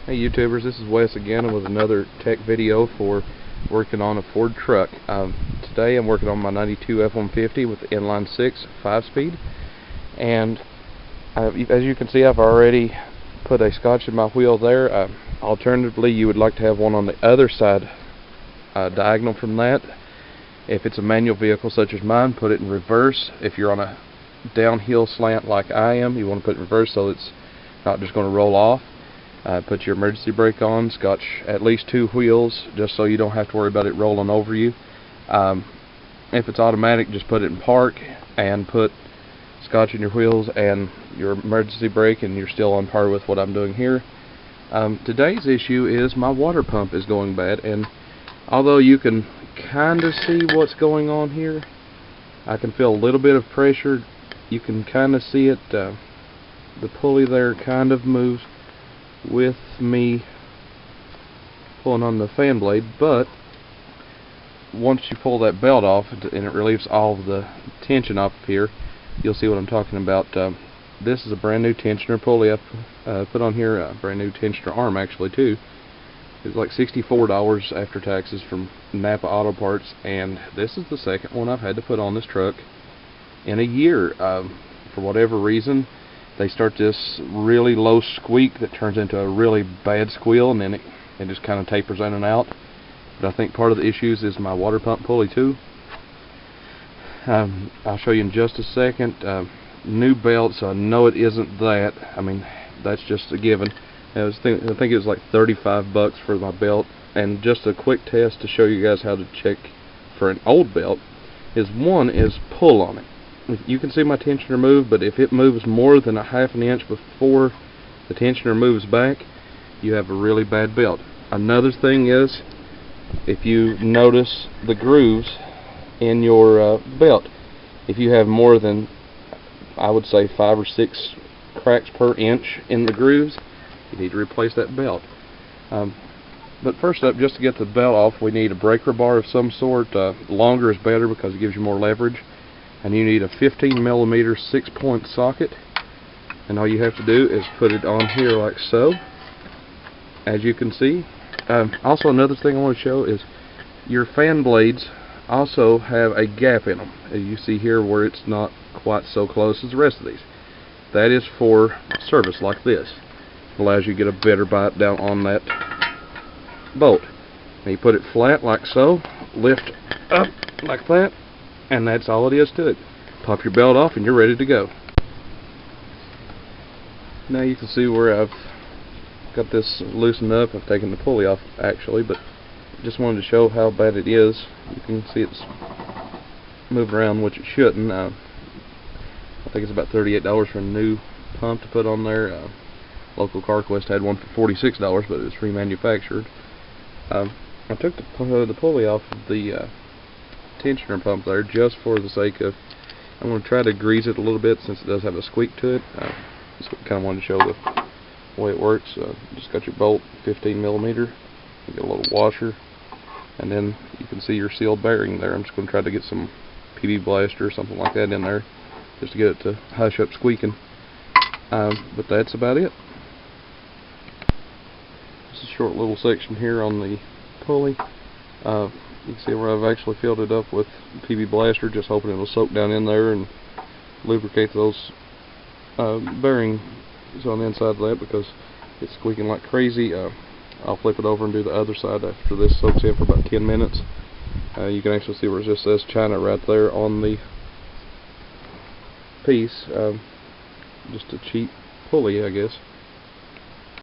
Hey YouTubers, this is Wes again with another tech video for working on a Ford truck. Today I'm working on my 92 F-150 with the inline 6 5-speed, and as you can see, I've already put a scotch in my wheel there. Alternatively, you would like to have one on the other side, diagonal from that. If it's a manual vehicle such as mine, put it in reverse. If you're on a downhill slant like I am, you want to put it in reverse so it's not just going to roll off. Put your emergency brake on, scotch at least 2 wheels just so you don't have to worry about it rolling over you. If it's automatic, just put it in park and put scotch in your wheels and your emergency brake, and you're still on par with what I'm doing here. Today's issue is my water pump is going bad, and although you can kind of see what's going on here, I can feel a little bit of pressure. You can kind of see it. The pulley there kind of moves with me pulling on the fan blade, but once you pull that belt off and it relieves all of the tension off of here, you'll see what I'm talking about. This is a brand new tensioner pulley. I've put on here a brand new tensioner arm actually too. It's like $64 after taxes from Napa Auto Parts, and this is the second one I've had to put on this truck in a year. For whatever reason, they start this really low squeak that turns into a really bad squeal, and then it just kind of tapers in and out. But I think part of the issues is my water pump pulley too. I'll show you in just a second. New belt, so I know it isn't that. I mean, that's just a given. I think it was like $35 for my belt. And just a quick test to show you guys how to check for an old belt is, one is pull on it. You can see my tensioner move, but if it moves more than a ½ an inch before the tensioner moves back, you have a really bad belt. Another thing is, if you notice the grooves in your belt, if you have more than, I would say, 5 or 6 cracks per inch in the grooves, you need to replace that belt. But first up, just to get the belt off, we need a breaker bar of some sort. Longer is better because it gives you more leverage. And you need a 15mm 6-point socket, and all you have to do is put it on here like so, as you can see. Also, another thing I want to show is your fan blades also have a gap in them, as you see here, where it's not quite so close as the rest of these. That is for service like this. It allows you to get a better bite down on that bolt. And you put it flat like so, lift up like that, and that's all it is to it. Pop your belt off and you're ready to go. Now you can see where I've got this loosened up. I've taken the pulley off actually, but just wanted to show how bad it is. You can see it's moving around, which it shouldn't. I think it's about $38 for a new pump to put on there. Local CarQuest had one for $46, but it was remanufactured. I took the pulley off of the tensioner pump there just for the sake of, I'm going to try to grease it a little bit since it does have a squeak to it. Just kind of wanted to show the way it works. Just got your bolt, 15mm, you get a little washer, and then you can see your sealed bearing there. I'm just going to try to get some PB blaster or something like that in there just to get it to hush up squeaking. But that's about it. Just a short little section here on the pulley. You can see where I've actually filled it up with PB blaster, just hoping it'll soak down in there and lubricate those bearings on the inside of that, because it's squeaking like crazy. I'll flip it over and do the other side after this soaks in for about 10 minutes. You can actually see where it just says China right there on the piece. Just a cheap pulley, I guess.